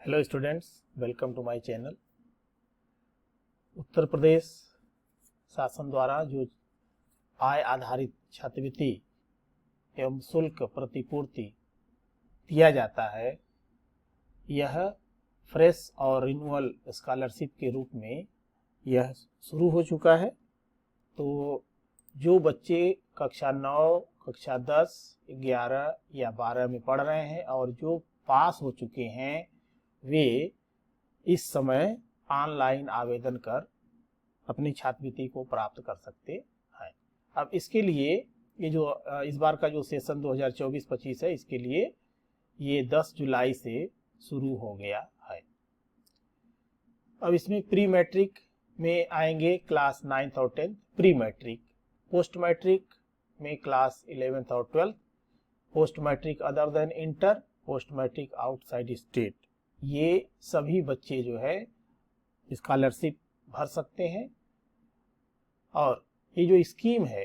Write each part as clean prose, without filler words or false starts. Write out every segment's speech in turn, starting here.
Hello students, welcome to my channel. Uttar Pradesh शासन द्वारा जो आय आधारित छात्रवृत्ति एवं शुल्क प्रतिपूर्ति दिया जाता है, यह फ्रेश और रिन्यूअल स्कॉलरशिप के रूप में यह शुरू हो चुका है। तो जो बच्चे कक्षा 9, कक्षा 10, 11 या 12 में पढ़ रहे हैं और जो पास हो चुके हैं, वे इस समय ऑनलाइन आवेदन कर अपनी छात्रवृत्ति को प्राप्त कर सकते हैं। अब इसके लिए ये जो इस बार का जो सेशन 2024-25 है, इसके लिए ये 10 जुलाई से शुरू हो गया है। अब इसमें प्री मैट्रिक में आएंगे क्लास 9th और 10th pre matric, post matric में क्लास 11th और 12th, post matric other than inter, post matric outside state, ये सभी बच्चे जो है स्कॉलरशिप भर सकते हैं। और ये जो स्कीम है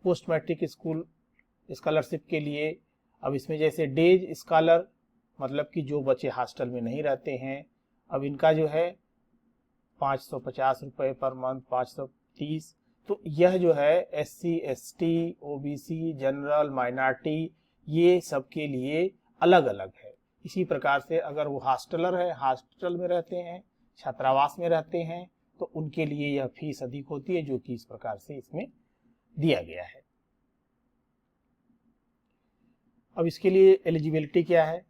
पोस्ट मैट्रिक स्कूल स्कॉलरशिप के लिए, अब इसमें जैसे डेज स्कॉलर मतलब कि जो बच्चे हॉस्टल में नहीं रहते हैं, अब इनका जो है 550 रुपये पर मंथ, 530। तो यह जो है SC, ST, OBC, general, minority, ये सब के लिए अलग अलग है। इसी प्रकार से अगर वो हॉस्टलर है, हॉस्टल में रहते हैं, छात्रावास में रहते हैं, तो उनके लिए यह फीस अधिक होती है, जो कि इस प्रकार से इसमें दिया गया है। अब इसके लिए एलिजिबिलिटी क्या है?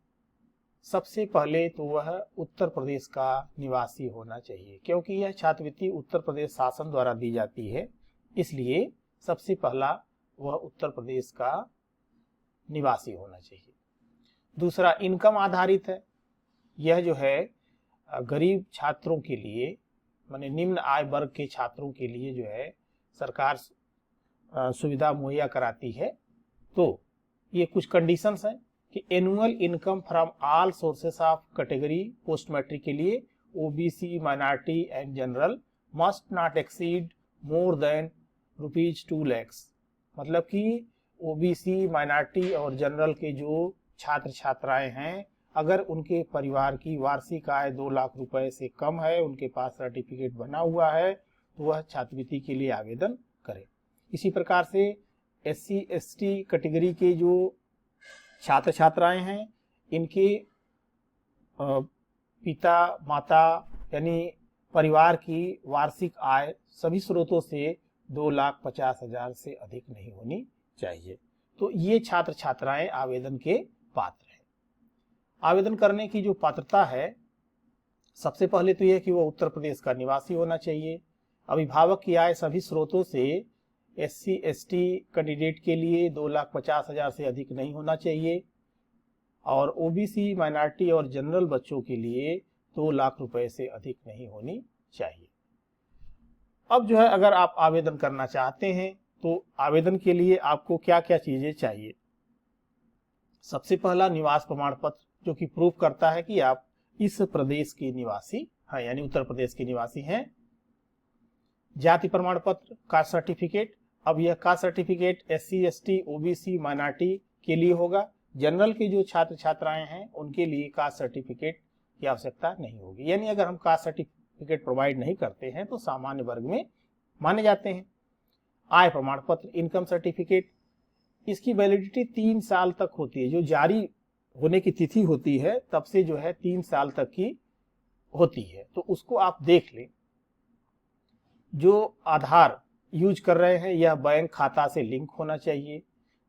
सबसे पहले तो वह उत्तर प्रदेश का निवासी होना चाहिए, क्योंकि यह छात्रवृत्ति उत्तर प्रदेश शासन द्वारा दी जाती है, इसलिए सबसे पहला वह उत्तर प्रदेश का निवासी होना चाहिए। दूसरा, इनकम आधारित है। यह जो है गरीब छात्रों के लिए, माने निम्न आय वर्ग के छात्रों के लिए जो है सरकार सुविधा मुहैया कराती है। तो ये कुछ कंडीशंस हैं कि annual income from all sources of category post matric के लिए OBC, minority and general must not exceed more than ₹2 lakh. मतलब कि OBC, माइनॉरिटी और जनरल के जो छात्र छात्राएं हैं, अगर उनके परिवार की वार्षिक आय 2 लाख रुपए से कम है, उनके पास सर्टिफिकेट बना हुआ है, तो वह छात्रवृत्ति के लिए आवेदन करें। इसी प्रकार से SC, ST कैटेगरी के जो छात्र छात्राएं हैं, इनके पिता माता यानी परिवार की वार्षिक आय सभी स्रोतों से 2,50,000 से अधिक नहीं होनी चाहिए। तो ये छात्र छात्राएं आवेदन के पात्र हैं। आवेदन करने की जो पात्रता है, सबसे पहले तो यह कि वो उत्तर प्रदेश का निवासी होना चाहिए। अभिभावक की आय सभी स्रोतों से SC, ST कैंडिडेट के लिए 2,50,000 से अधिक नहीं होना चाहिए, और OBC, माइनॉरिटी और जनरल बच्चों के लिए 2 लाख रुपए से अधिक नहीं होनी चाहिए। अब जो है अगर आप आवेदन करना चाहते हैं, तो आवेदन के लिए आपको क्या क्या चीजें चाहिए? सबसे पहला निवास प्रमाण पत्र, जो कि प्रूफ करता है कि आप इस प्रदेश के निवासी हैं, यानी उत्तर प्रदेश के निवासी हैं। जाति प्रमाण पत्र, कास्ट सर्टिफिकेट। अब यह caste certificate SC, ST, OBC, minority के लिए होगा। जनरल के जो छात्र छात्राएं हैं, उनके लिए कास्ट सर्टिफिकेट की आवश्यकता नहीं होगी। यानी अगर हम कास्ट सर्टिफिकेट प्रोवाइड नहीं करते हैं तो सामान्य वर्ग में माने जाते हैं। आय प्रमाण पत्र, इनकम सर्टिफिकेट, इसकी वैलिडिटी 3 साल तक होती है। जो जारी होने की तिथि होती है तब से जो है 3 साल तक की होती है, तो उसको आप देख लें। जो आधार यूज कर रहे हैं, यह बैंक खाता से लिंक होना चाहिए।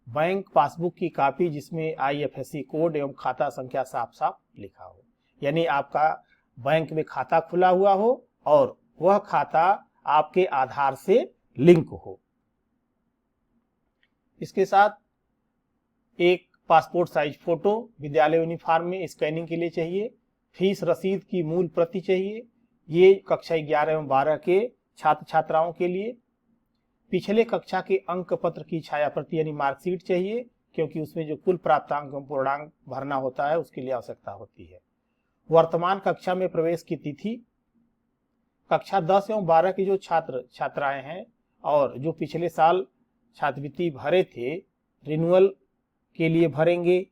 बैंक पासबुक की कॉपी जिसमें IFSC कोड एवं खाता संख्या साफ साफ लिखा हो, यानी आपका बैंक में खाता खुला हुआ हो और वह खाता आपके आधार से लिंक हो। इसके साथ एक पासपोर्ट साइज फोटो विद्यालय यूनिफॉर्म में स्कैनिंग के लिए चाहिए। फीस रसीद की मूल प्रति चाहिए, ये कक्षा 11 एवं 12 के छात्र छात्राओं के लिए। पिछले कक्षा के अंक पत्र की छाया प्रति यानी मार्कशीट चाहिए, क्योंकि उसमें जो कुल प्राप्तांक पूर्णांक भरना होता है उसके लिए आवश्यकता होती है। वर्तमान कक्षा में प्रवेश की तिथि, कक्षा 10 एवं 12 के जो छात्र छात्राएं हैं और जो पिछले साल छात्रवृत्ति भरे थे, रिन्यूअल के लिए भरेंगे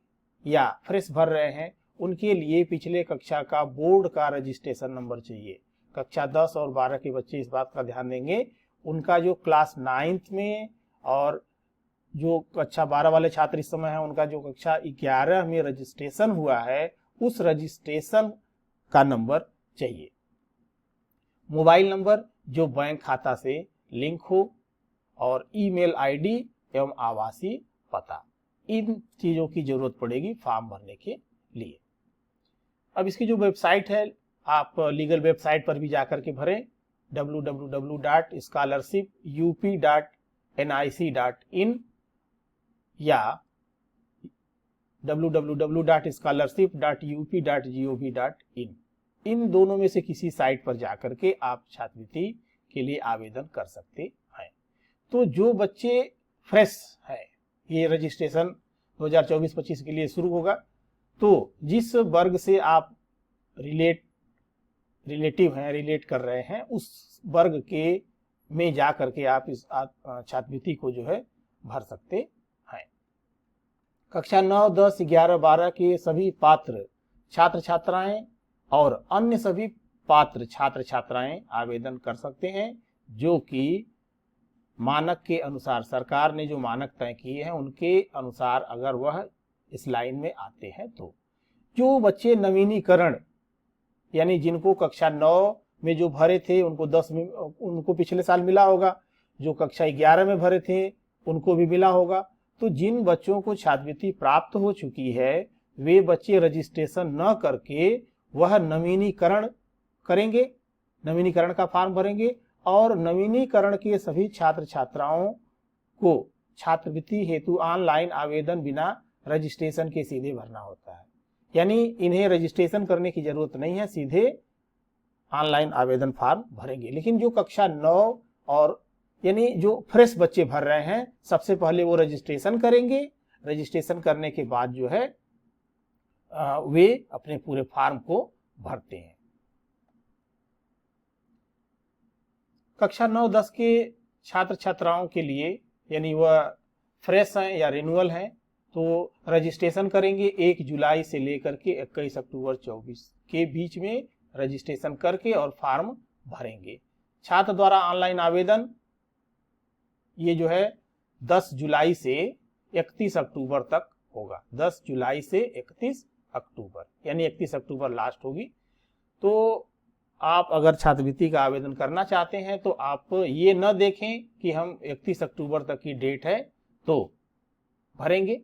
या फ्रेश भर रहे हैं, उनके लिए पिछले कक्षा का बोर्ड का रजिस्ट्रेशन नंबर चाहिए। कक्षा 10 और 12 के बच्चे इस बात का ध्यान देंगे, उनका जो क्लास 9th में और जो कक्षा 12 वाले छात्र इस समय हैं, उनका जो कक्षा 11 में रजिस्ट्रेशन हुआ है, उस रजिस्ट्रेशन का नंबर चाहिए। मोबाइल नंबर जो बैंक खाता से लिंक हो और ईमेल आईडी एवं आवासीय पता, इन चीजों की जरूरत पड़ेगी फॉर्म भरने के लिए। अब इसकी जो वेबसाइट है, आप लीगल वेबसाइट पर भी जाकर के भरें, www.scholarship.up.nic.in या www.scholarship.up.gov.in, इन दोनों में से किसी साइट पर जाकर के आप छात्रवृत्ति के लिए आवेदन कर सकते हैं। तो जो बच्चे फ्रेश है, ये रजिस्ट्रेशन 2024-25 के लिए शुरू होगा, तो जिस वर्ग से आप रिलेट कर रहे हैं, उस वर्ग के में जा करके आप इस छात्रवृत्ति को जो है भर सकते हैं। कक्षा 9, 10, 11, 12 के सभी पात्र छात्र छात्राएं और अन्य सभी पात्र छात्र छात्राएं आवेदन कर सकते हैं, जो कि मानक के अनुसार, सरकार ने जो मानक तय किए हैं उनके अनुसार अगर वह इस लाइन में आते हैं। तो जो बच्चे नवीनीकरण, यानी जिनको कक्षा 9 में जो भरे थे उनको 10 में, उनको पिछले साल मिला होगा, जो कक्षा 11 में भरे थे उनको भी मिला होगा। तो जिन बच्चों को छात्रवृत्ति प्राप्त हो चुकी है, वे बच्चे रजिस्ट्रेशन न करके वह नवीनीकरण करेंगे, नवीनीकरण का फॉर्म भरेंगे और नवीनीकरण के सभी छात्र छात्राओं को छात्रवृत्ति हेतु ऑनलाइन आवेदन बिना रजिस्ट्रेशन के सीधे भरना होता है। यानी इन्हें रजिस्ट्रेशन करने की जरूरत नहीं है, सीधे ऑनलाइन आवेदन फॉर्म भरेंगे। लेकिन जो कक्षा 9 और यानी जो फ्रेश बच्चे भर रहे हैं, सबसे पहले वो रजिस्ट्रेशन करेंगे। रजिस्ट्रेशन करने के बाद जो है वे अपने पूरे फॉर्म को भरते हैं। कक्षा 9-10 के छात्र छात्राओं के लिए, यानी वह फ्रेश हैं या रिन्यूअल हैं, तो रजिस्ट्रेशन करेंगे 1 जुलाई से लेकर के 21 अक्टूबर 24 के बीच में रजिस्ट्रेशन करके और फॉर्म भरेंगे। छात्र द्वारा ऑनलाइन आवेदन ये जो है 10 जुलाई से 31 अक्टूबर तक होगा। 10 जुलाई से 31 अक्टूबर, यानी 31 अक्टूबर लास्ट होगी। तो आप अगर छात्रवृत्ति का आवेदन करना चाहते हैं तो आप ये न देखें कि हम 31 अक्टूबर तक की डेट है तो भरेंगे,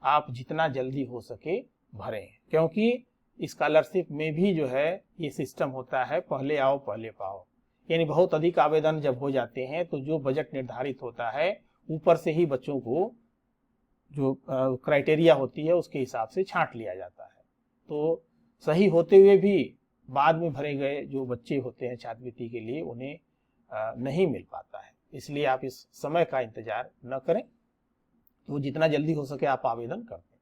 आप जितना जल्दी हो सके भरें, क्योंकि स्कॉलरशिप में भी जो है ये सिस्टम होता है पहले आओ पहले पाओ। यानी बहुत अधिक आवेदन जब हो जाते हैं तो जो बजट निर्धारित होता है ऊपर से ही बच्चों को जो क्राइटेरिया होती है उसके हिसाब से छांट लिया जाता है। तो सही होते हुए भी बाद में भरे गए जो बच्चे होते हैं छात्रवृत्ति के लिए, उन्हें नहीं मिल पाता है। इसलिए आप इस समय का इंतजार न करें, तो जितना जल्दी हो सके आप आवेदन कर दें।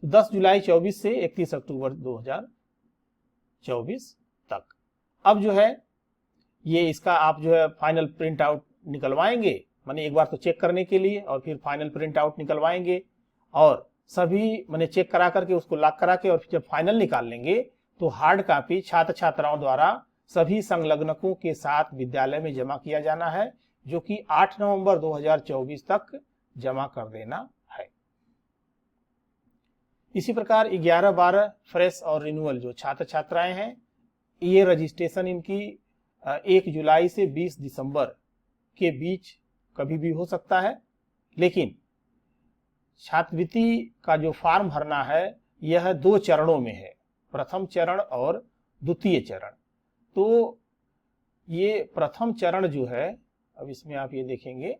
तो 10 जुलाई 24 से 31 अक्टूबर 2024 तक। अब जो है ये इसका आप जो है फाइनल प्रिंट आउट निकलवाएंगे, माने एक बार तो चेक करने के लिए और फिर फाइनल प्रिंट आउट निकलवाएंगे और सभी माने चेक करा करके उसको लॉक करा के और फिर जब फाइनल निकाल लेंगे तो हार्ड कॉपी छात्र छात्राओं द्वारा सभी संलग्नकों के साथ विद्यालय में जमा किया जाना है, जो कि 8 नवंबर 2024 तक जमा कर देना है। इसी प्रकार 11-12 फ्रेश और रिन्यूअल जो छात्र छात्राएं हैं, ये रजिस्ट्रेशन इनकी 1 जुलाई से 20 दिसंबर के बीच कभी भी हो सकता है। लेकिन छात्रवृत्ति का जो फॉर्म भरना है यह 2 चरणों में है, प्रथम चरण और द्वितीय चरण। तो ये प्रथम चरण जो है, अब इसमें आप ये देखेंगे,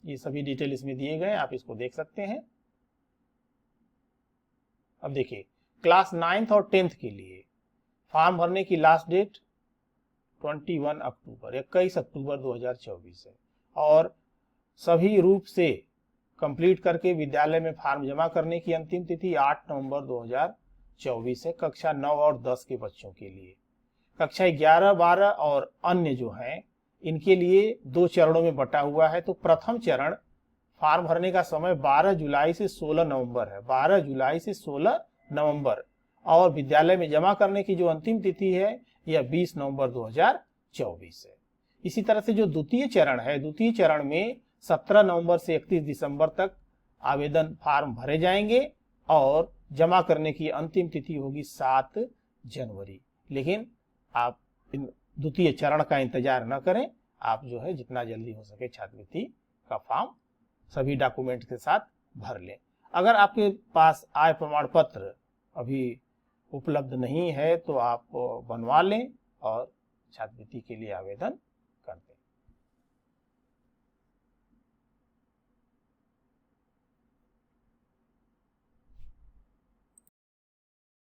ये सभी डिटेल इसमें दिए गए, आप इसको देख सकते हैं। अब देखिए क्लास 9th और 10th के लिए फॉर्म भरने की लास्ट डेट 21 अक्टूबर 2024 है और सभी रूप से कंप्लीट करके विद्यालय में फॉर्म जमा करने की अंतिम तिथि 8 नवंबर 2024 है कक्षा 9 और 10 के बच्चों के लिए। कक्षा 11-12 और अन्य जो हैं इनके लिए 2 चरणों में बटा हुआ है। तो प्रथम चरण फॉर्म भरने का समय 12 जुलाई से 16 नवंबर है, 12 जुलाई से 16 नवंबर और विद्यालय में जमा करने की जो अंतिम तिथि है यह 20 नवंबर 2024 है। इसी तरह से जो द्वितीय चरण है, द्वितीय चरण में 17 नवंबर से 31 दिसंबर तक आवेदन फॉर्म भरे जाएंगे और जमा करने की अंतिम तिथि होगी 7 जनवरी। लेकिन आप इन द्वितीय चरण का इंतजार न करें, आप जो है जितना जल्दी हो सके छात्रवृत्ति का फॉर्म सभी डॉक्यूमेंट के साथ भर लें। अगर आपके पास आय प्रमाण पत्र अभी उपलब्ध नहीं है तो आप बनवा लें और छात्रवृत्ति के लिए आवेदन कर दें।